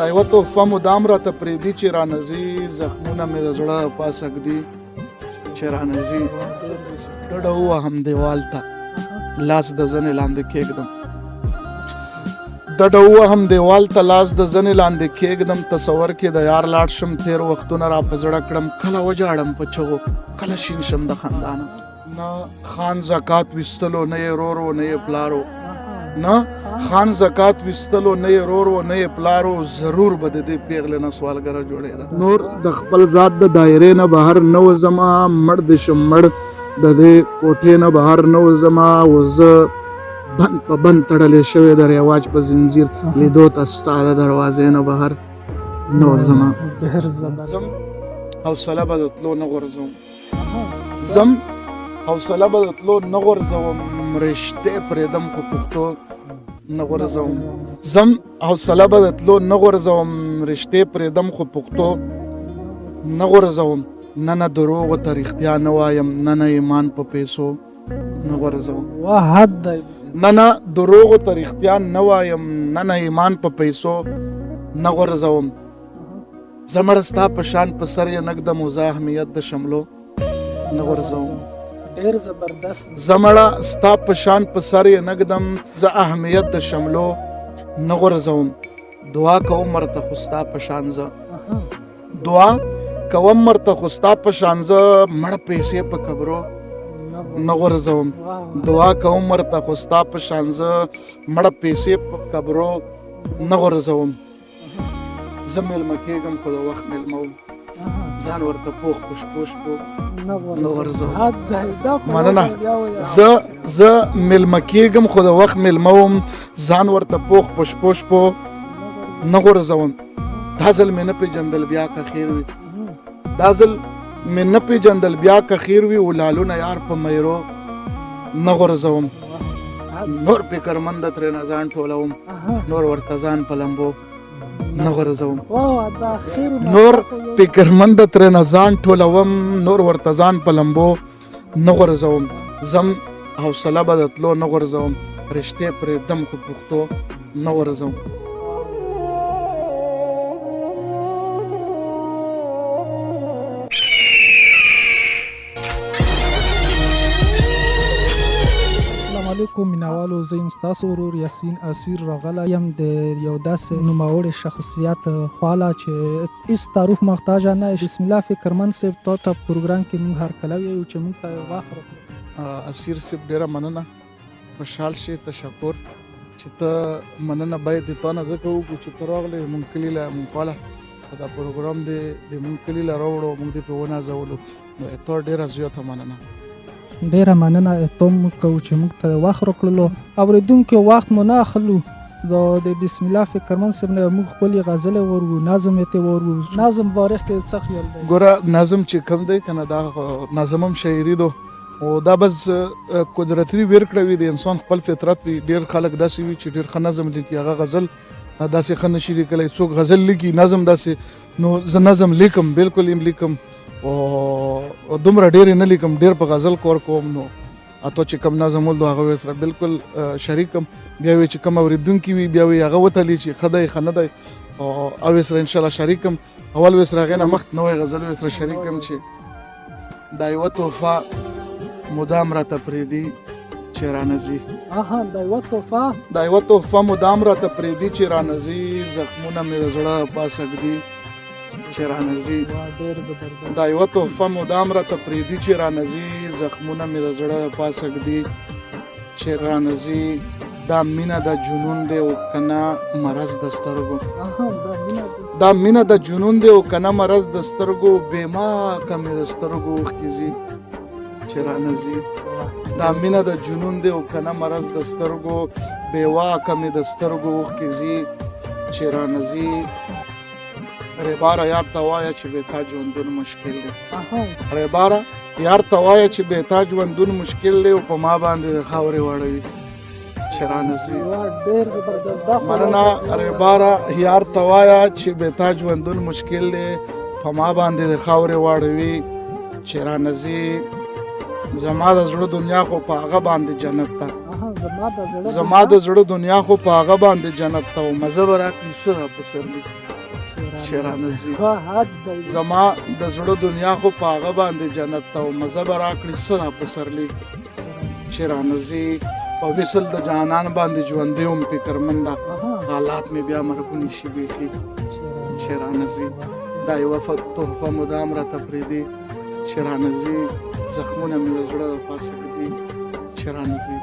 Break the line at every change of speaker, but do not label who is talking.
دا یوه تحفه مدام راته پرېږدي چې رانځي زخمونه مې د زړه پاس ږدي چې رانځي ډډه ووهم دیوال ته لاس د زنې لاندې کېږدم ډډه ووهم دیوال ته لاس د زنې لاندې کېږدم تصور کې د یار لاړ شم تېر وختونه را په زړه کړم کله وجاړم په چغو کله شین شم د خندانه نه خان زکات ویستلو نه یې رورو نه یې پلارو نه خان زکات ویستلو نه یې رورو نه یې پلارو ضرور به د دې پیغلې نه سوالګره جوړېده نور د خپل ذات د دایرې نه بهر نه وځمه مړ دې شم مړ د دې کوټې نه بهر نه وځمه او زه بند په بند تړلی شوی د رواج په زنځیر لیدو ته ستا د دروازې نه بهر نه وځمه زم حوصله به د تلو نه غورځوم زم حوصله به د تلو نه غورځوم رشتې پرېږدم خو پښتو نه غورځوم زم حوصله به د تلو نه غورځوم رشتې پرېږدم خو پښتو نه غورځوم نه نه دروغو ته رښتیا نه وایم نه نه ایمان په پیسو نه غورځوم نه نه دروغو ته رښتیا نه وایم نه نه ایمان په پیسو نه غورځوم زه مړه ستا په شان په سر یې نږدم او زه اهمیت د شملو نه غورځوم
ډیر زبردست
زمړه ستا په شان په سر یې نږدم زه اهمیت د شملو نه غورځوم دعا کوم مرته خو ستا په شان زه دعا کوم مرته خو ستا په شان زه مړه پیسې په قبرو نه غورځوم دعا کوم مرته خو ستا په شان زه مړه پیسې په قبرو نه غورځوم زه میلمه کېږم خو د وخت میلمه وم ځان ورته پوخ پوش نه غورځوم مننه زه میلمه کېږم خو د وخت میلمه وم ځان ورته پوخ پوش نه غورځوم دا ځل مې نه پېژندل بیا که خیر وي دا ځل مې نه پېژندل بیا که خیر وي ولالونه یار په میرو نه غورځوم نور فکرمنده ترېنه ځان ټولوم نور ورته ځان په لمبو نه غورځوم نور فکرمنده ترېنه ځان ټولوم نور ورته ځان په لمبو نه غورځوم زم حوصله به د تلو نه غورځوم رشتې پرېږدم خو پښتو نه غورځوم
علیکم مینوالو زه یم ستاسو ورور یاسین اسیر راغلی یم د یو داسې نوموړي شخصیت خواله چې هېڅ تعارف محتاجه نه بسم الله فکرمند صاحب تا ته پروګرام کې موږ هرکلی ویو چې موږ ته وخت راکړو
اسیر صاحب ډېره مننه خوشحال شې تشکر چې ته مننه باید د تا نه ځکه وکړو چې ته راغلې مونږ کلي له مونږ خواله دا پروګرام دی د مونږ کلي له راوړو مونږ دې پرې ونازولو نو تا ډېره زیاته مننه
ډیره مننه ته موږ کوو چې موږ ته وخت راکړلو اورېدونکو وخت مو نه اخلو د بسم الله فکرمند صاحب نه موږ خپلې غزلې ورو نظم یې ته ورو نظم بارخ کې څه خیال دی
ګوره نظم چې کوم دی که نه دا نظم هم شاعري ده او دا بس قدرتي ورکړه وي د انسان خپل فطرت وي ډېر خلک داسې وي چې ډېر ښه نظم لیکي هغه غزل داسې ښه نشي لیکلی څوک غزل لیکي نظم داسې نو زه نظم لیکم بالکل یم لیکم او دومره ډېرې نه لیکم ډېر په غزل کور کوم نو اته چې کم نظم ولدو هغه سره بالکل شریکم بیا وی چې کم اورېدونکي وي بیا وی هغه وتلی چې ښه دی ښه نه دی او سره انشاءالله شریکم اول وی سره هغې نه مخکې نوی غزل وی سره شریکم چې دا یوه تحفه مدام راته پرېږدي چې رانځي دا یوه تحفه مدام راته پرېږدي چې رانځي زخمونه مې د زړه پاسه ږدي چې رانځي دا یوه تحفه مدام راته پرېږدي چې رانځي زخمونه مې د زړه پاسه ږدي چې رانځي دا مینه د جنون دی او کنه مرض د سترګو دا مینه د جنون دی او کنه مرض د سترګو بېماکه مې د سترګو اوښکې ځي چې رانځي دا مینه د جنون دی او کنه مرض د سترګو بېواکه مې د سترګو اوښکې ځي چې رانځي ریباره یار ته وایه چې بې تا ژوندون مشکل دی ریباره یار ته وایه چې بې تا ژوندون مشکل دی او په ما باندې د خاورې واړوي چې رانځي مننه ریباره یار ته وایه چې بې تا ژوندون مشکل دی په ما باندې د خاورې واړوي چې رانځي زما د زړه دنیا خو په هغه باندې جنت ته زما د زړه دنیا خو په هغه باندې جنت ته و مزه به راکړي څه پسرلی شیرانه زی زما د زړه دنیا خو په هغه باندې جنت ته و مزه به راکړي څه پسرلی شیرانه زی په وصل د جانان باندې ژوندی وم فکرمنده حالات مې بیا مرګوني شي بیخي شیرانه زی دا یوه تحفه مدام راته پرېږدي شیرانه زی زخمونه مې د زړه د پاسه دي شیرانه زی